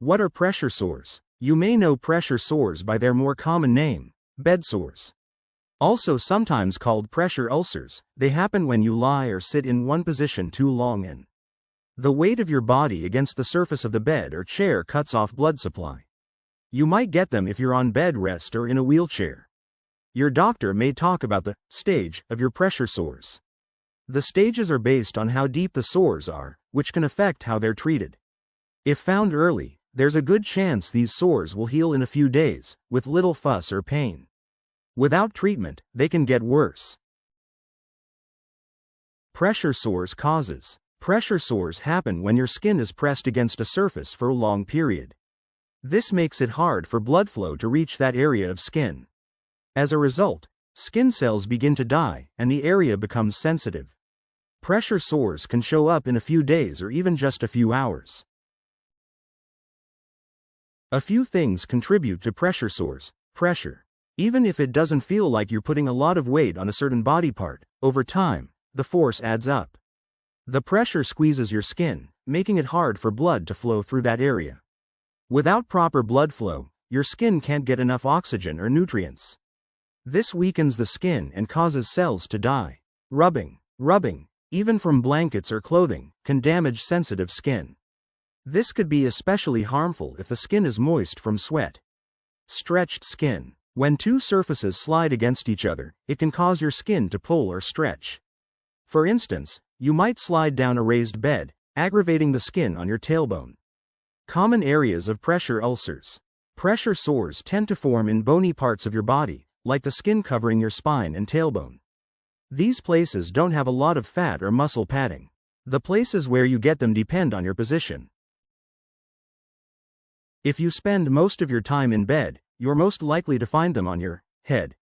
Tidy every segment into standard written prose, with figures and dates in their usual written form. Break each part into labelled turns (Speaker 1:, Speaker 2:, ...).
Speaker 1: What are pressure sores? You may know pressure sores by their more common name, bed sores. Also sometimes called pressure ulcers, they happen when you lie or sit in one position too long and the weight of your body against the surface of the bed or chair cuts off blood supply. You might get them if you're on bed rest or in a wheelchair. Your doctor may talk about the stage of your pressure sores. The stages are based on how deep the sores are, which can affect how they're treated. If found early, there's a good chance these sores will heal in a few days, with little fuss or pain. Without treatment, they can get worse. Pressure sores causes. Pressure sores happen when your skin is pressed against a surface for a long period. This makes it hard for blood flow to reach that area of skin. As a result, skin cells begin to die and the area becomes sensitive. Pressure sores can show up in a few days or even just a few hours. A few things contribute to pressure sores. Pressure. Even if it doesn't feel like you're putting a lot of weight on a certain body part, over time, the force adds up. The pressure squeezes your skin, making it hard for blood to flow through that area. Without proper blood flow, your skin can't get enough oxygen or nutrients. This weakens the skin and causes cells to die. Rubbing, even from blankets or clothing, can damage sensitive skin. This could be especially harmful if the skin is moist from sweat. Stretched skin. When two surfaces slide against each other, it can cause your skin to pull or stretch. For instance, you might slide down a raised bed, aggravating the skin on your tailbone. Common areas of pressure ulcers. Pressure sores tend to form in bony parts of your body, like the skin covering your spine and tailbone. These places don't have a lot of fat or muscle padding. The places where you get them depend on your position. If you spend most of your time in bed, you're most likely to find them on your head,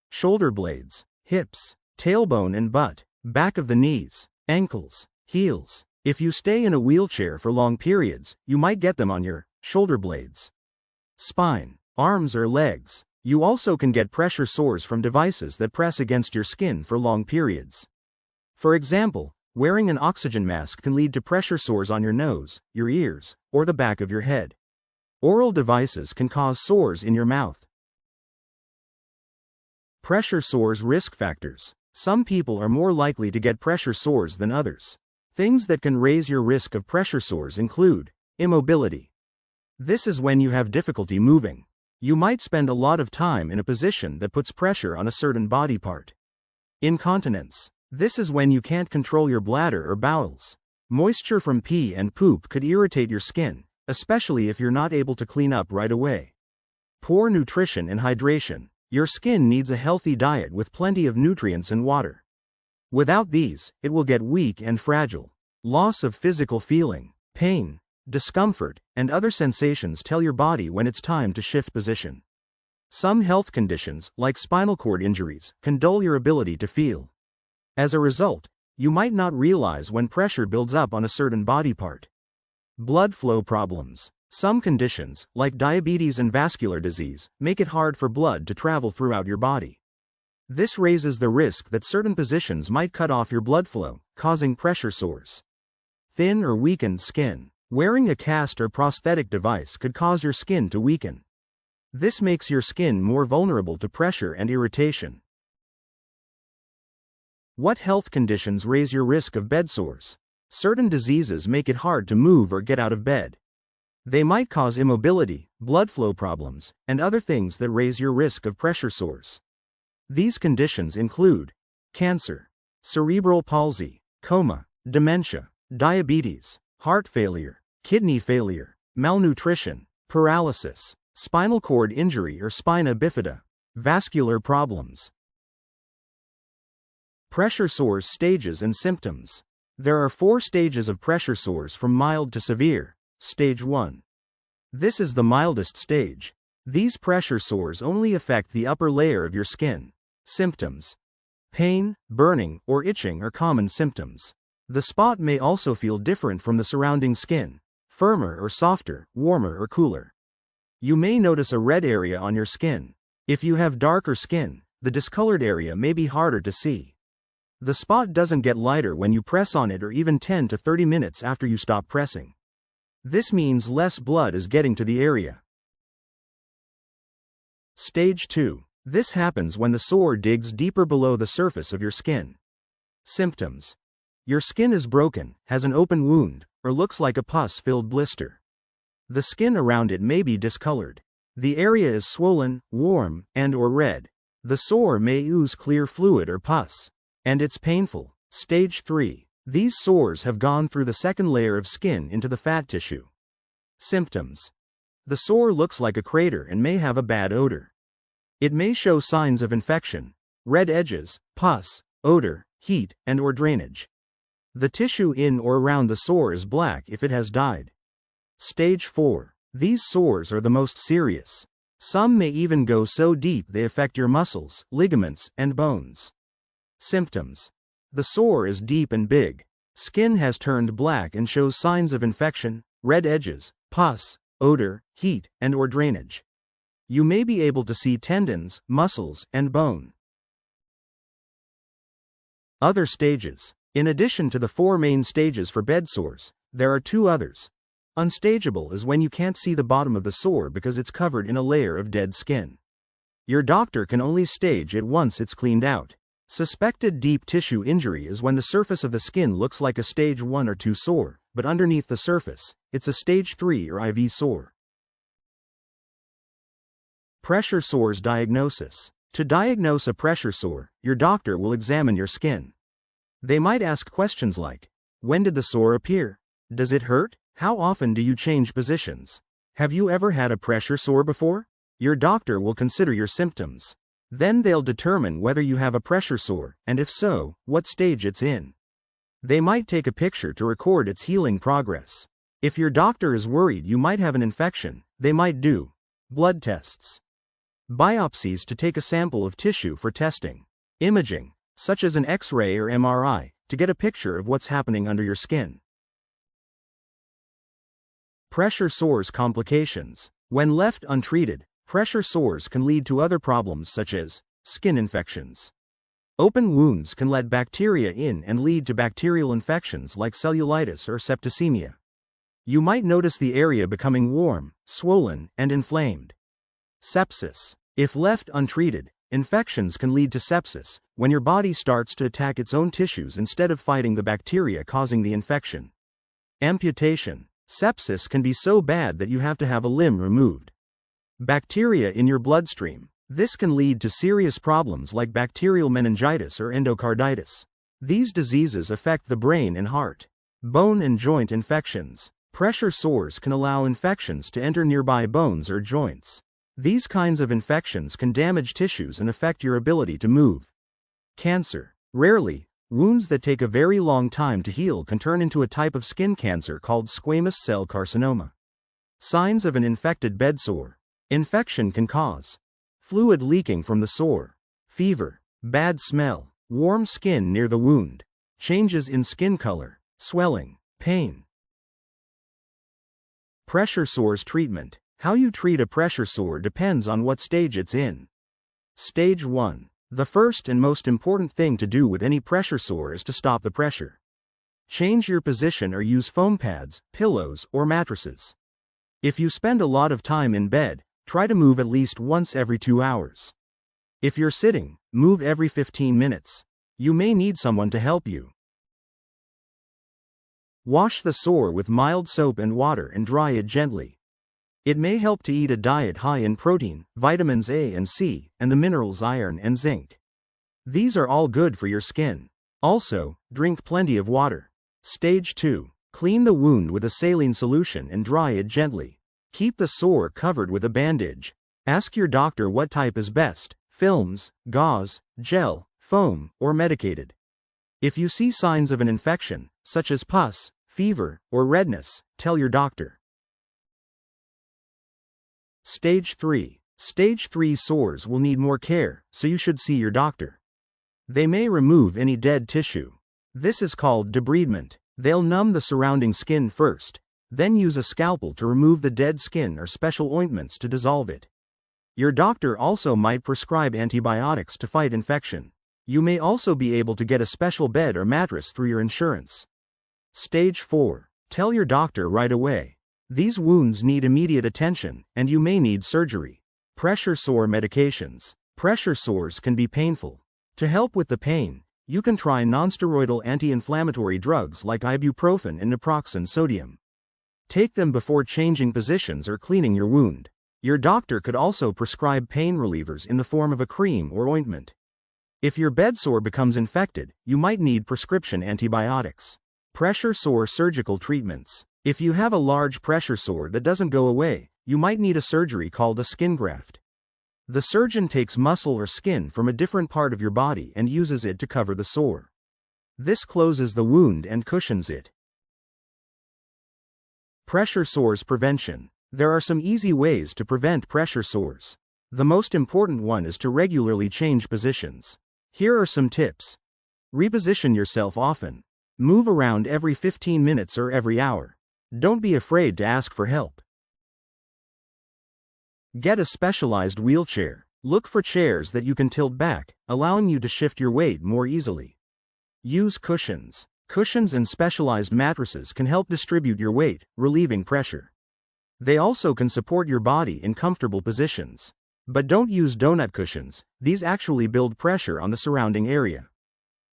Speaker 1: shoulder blades, hips, tailbone and butt, back of the knees, ankles, heels. If you stay in a wheelchair for long periods, you might get them on your shoulder blades, spine, arms or legs. You also can get pressure sores from devices that press against your skin for long periods. For example, wearing an oxygen mask can lead to pressure sores on your nose, your ears, or the back of your head. Oral devices can cause sores in your mouth. Pressure sores risk factors. Some people are more likely to get pressure sores than others. Things that can raise your risk of pressure sores include immobility. This is when you have difficulty moving. You might spend a lot of time in a position that puts pressure on a certain body part. Incontinence. This is when you can't control your bladder or bowels. Moisture from pee and poop could irritate your skin, especially if you're not able to clean up right away. Poor nutrition and hydration. Your skin needs a healthy diet with plenty of nutrients and water. Without these, it will get weak and fragile. Loss of physical feeling, pain, discomfort, and other sensations tell your body when it's time to shift position. Some health conditions, like spinal cord injuries, can dull your ability to feel. As a result, you might not realize when pressure builds up on a certain body part. Blood flow problems. Some conditions, like diabetes and vascular disease, make it hard for blood to travel throughout your body. This raises the risk that certain positions might cut off your blood flow, causing pressure sores. Thin or weakened skin. Wearing a cast or prosthetic device could cause your skin to weaken. This makes your skin more vulnerable to pressure and irritation. What health conditions raise your risk of bed sores? Certain diseases make it hard to move or get out of bed. They might cause immobility, blood flow problems, and other things that raise your risk of pressure sores. These conditions include cancer, cerebral palsy, coma, dementia, diabetes, heart failure, kidney failure, malnutrition, paralysis, spinal cord injury or spina bifida, vascular problems. Pressure sores stages and symptoms. There are 4 stages of pressure sores from mild to severe. Stage 1. This is the mildest stage. These pressure sores only affect the upper layer of your skin. Symptoms. Pain, burning, or itching are common symptoms. The spot may also feel different from the surrounding skin, firmer or softer, warmer or cooler. You may notice a red area on your skin. If you have darker skin, the discolored area may be harder to see. The spot doesn't get lighter when you press on it or even 10 to 30 minutes after you stop pressing. This means less blood is getting to the area. Stage 2. This happens when the sore digs deeper below the surface of your skin. Symptoms. Your skin is broken, has an open wound, or looks like a pus-filled blister. The skin around it may be discolored. The area is swollen, warm, and/or red. The sore may ooze clear fluid or pus. And it's painful. Stage 3. These sores have gone through the second layer of skin into the fat tissue. Symptoms. The sore looks like a crater and may have a bad odor. It may show signs of infection, red edges, pus, odor, heat, and/or drainage. The tissue in or around the sore is black if it has died. Stage 4. These sores are the most serious. Some may even go so deep they affect your muscles, ligaments, and bones. Symptoms. The sore is deep and big. Skin has turned black and shows signs of infection, red edges, pus, odor, heat, and/or drainage. You may be able to see tendons, muscles, and bone. Other stages. In addition to the 4 main stages for bed sores, there are 2 others. Unstageable is when you can't see the bottom of the sore because it's covered in a layer of dead skin. Your doctor can only stage it once it's cleaned out. Suspected deep tissue injury is when the surface of the skin looks like a stage 1 or 2 sore, but underneath the surface, it's a stage 3 or IV sore. Pressure sores diagnosis. To diagnose a pressure sore, your doctor will examine your skin. They might ask questions like, when did the sore appear? Does it hurt? How often do you change positions? Have you ever had a pressure sore before? Your doctor will consider your symptoms. Then they'll determine whether you have a pressure sore, and if so, what stage it's in. They might take a picture to record its healing progress. If your doctor is worried you might have an infection, they might do blood tests, biopsies to take a sample of tissue for testing, imaging, such as an X-ray or MRI, to get a picture of what's happening under your skin. Pressure sores complications. When left untreated, pressure sores can lead to other problems such as skin infections. Open wounds can let bacteria in and lead to bacterial infections like cellulitis or septicemia. You might notice the area becoming warm, swollen, and inflamed. Sepsis. If left untreated, infections can lead to sepsis, when your body starts to attack its own tissues instead of fighting the bacteria causing the infection. Amputation. Sepsis can be so bad that you have to have a limb removed. Bacteria in your bloodstream. This can lead to serious problems like bacterial meningitis or endocarditis. These diseases affect the brain and heart. Bone and joint infections. Pressure sores can allow infections to enter nearby bones or joints. These kinds of infections can damage tissues and affect your ability to move. Cancer. Rarely, wounds that take a very long time to heal can turn into a type of skin cancer called squamous cell carcinoma. Signs of an infected bed sore. Infection can cause fluid leaking from the sore, fever, bad smell, warm skin near the wound, changes in skin color, swelling, pain. Pressure sores treatment. How you treat a pressure sore depends on what stage it's in. Stage 1. The first and most important thing to do with any pressure sore is to stop the pressure. Change your position or use foam pads, pillows, or mattresses. If you spend a lot of time in bed, try to move at least once every 2 hours. If you're sitting, move every 15 minutes. You may need someone to help you. Wash the sore with mild soap and water and dry it gently. It may help to eat a diet high in protein, vitamins A and C, and the minerals iron and zinc. These are all good for your skin. Also, drink plenty of water. Stage 2. Clean the wound with a saline solution and dry it gently. Keep the sore covered with a bandage. Ask your doctor what type is best: films, gauze, gel, foam, or medicated. If you see signs of an infection, such as pus, fever, or redness, tell your doctor. Stage 3. Stage 3 sores will need more care, so you should see your doctor. They may remove any dead tissue. This is called debridement. They'll numb the surrounding skin first, then use a scalpel to remove the dead skin or special ointments to dissolve it. Your doctor also might prescribe antibiotics to fight infection. You may also be able to get a special bed or mattress through your insurance. Stage 4. Tell your doctor right away. These wounds need immediate attention, and you may need surgery. Pressure sore medications. Pressure sores can be painful. To help with the pain, you can try nonsteroidal anti-inflammatory drugs like ibuprofen and naproxen sodium. Take them before changing positions or cleaning your wound. Your doctor could also prescribe pain relievers in the form of a cream or ointment. If your bedsore becomes infected, you might need prescription antibiotics. Pressure sore surgical treatments. If you have a large pressure sore that doesn't go away, you might need a surgery called a skin graft. The surgeon takes muscle or skin from a different part of your body and uses it to cover the sore. This closes the wound and cushions it. Pressure sores prevention. There are some easy ways to prevent pressure sores. The most important one is to regularly change positions. Here are some tips. Reposition yourself often. Move around every 15 minutes or every hour. Don't be afraid to ask for help. Get a specialized wheelchair. Look for chairs that you can tilt back, allowing you to shift your weight more easily. Use cushions. Cushions and specialized mattresses can help distribute your weight, relieving pressure. They also can support your body in comfortable positions. But don't use donut cushions, these actually build pressure on the surrounding area.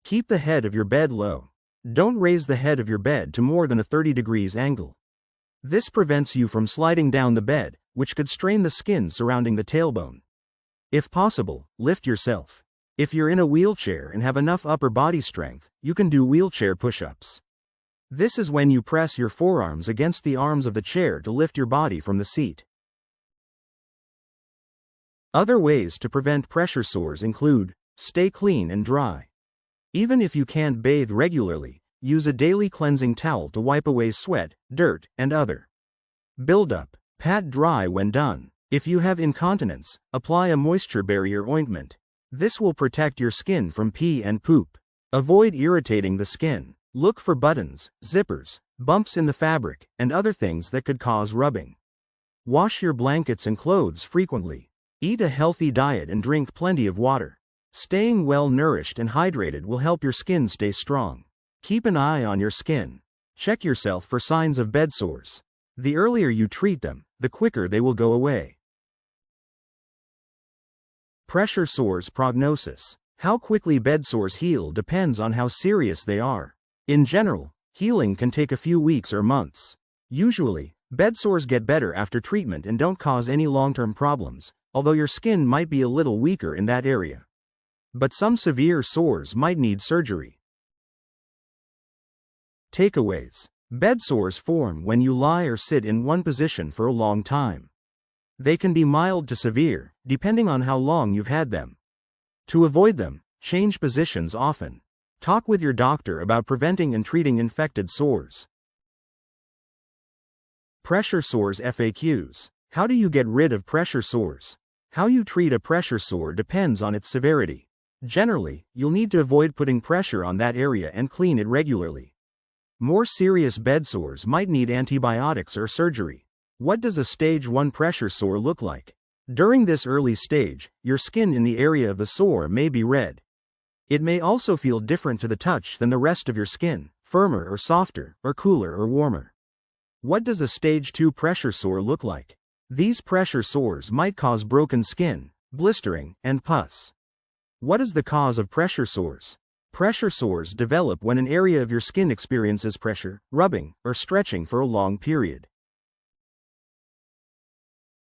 Speaker 1: Keep the head of your bed low. Don't raise the head of your bed to more than a 30 degrees angle. This prevents you from sliding down the bed, which could strain the skin surrounding the tailbone. If possible, lift yourself. If you're in a wheelchair and have enough upper body strength, you can do wheelchair push-ups. This is when you press your forearms against the arms of the chair to lift your body from the seat. Other ways to prevent pressure sores include, stay clean and dry. Even if you can't bathe regularly, use a daily cleansing towel to wipe away sweat, dirt, and other buildup. Pat dry when done. If you have incontinence, apply a moisture barrier ointment. This will protect your skin from pee and poop. Avoid irritating the skin. Look for buttons, zippers, bumps in the fabric, and other things that could cause rubbing. Wash your blankets and clothes frequently. Eat a healthy diet and drink plenty of water. Staying well nourished and hydrated will help your skin stay strong. Keep an eye on your skin. Check yourself for signs of bed sores. The earlier you treat them, the quicker they will go away. Pressure sores prognosis. How quickly bed sores heal depends on how serious they are. In general, healing can take a few weeks or months. Usually, bed sores get better after treatment and don't cause any long-term problems, although your skin might be a little weaker in that area. But some severe sores might need surgery. Takeaways. Bed sores form when you lie or sit in one position for a long time. They can be mild to severe, depending on how long you've had them. To avoid them, change positions often. Talk with your doctor about preventing and treating infected sores. Pressure sores FAQs. How do you get rid of pressure sores? How you treat a pressure sore depends on its severity. Generally, you'll need to avoid putting pressure on that area and clean it regularly. More serious bed sores might need antibiotics or surgery. What does a stage 1 pressure sore look like? During this early stage, your skin in the area of the sore may be red. It may also feel different to the touch than the rest of your skin, firmer or softer, or cooler or warmer. What does a stage 2 pressure sore look like? These pressure sores might cause broken skin, blistering, and pus. What is the cause of pressure sores? Pressure sores develop when an area of your skin experiences pressure, rubbing, or stretching for a long period.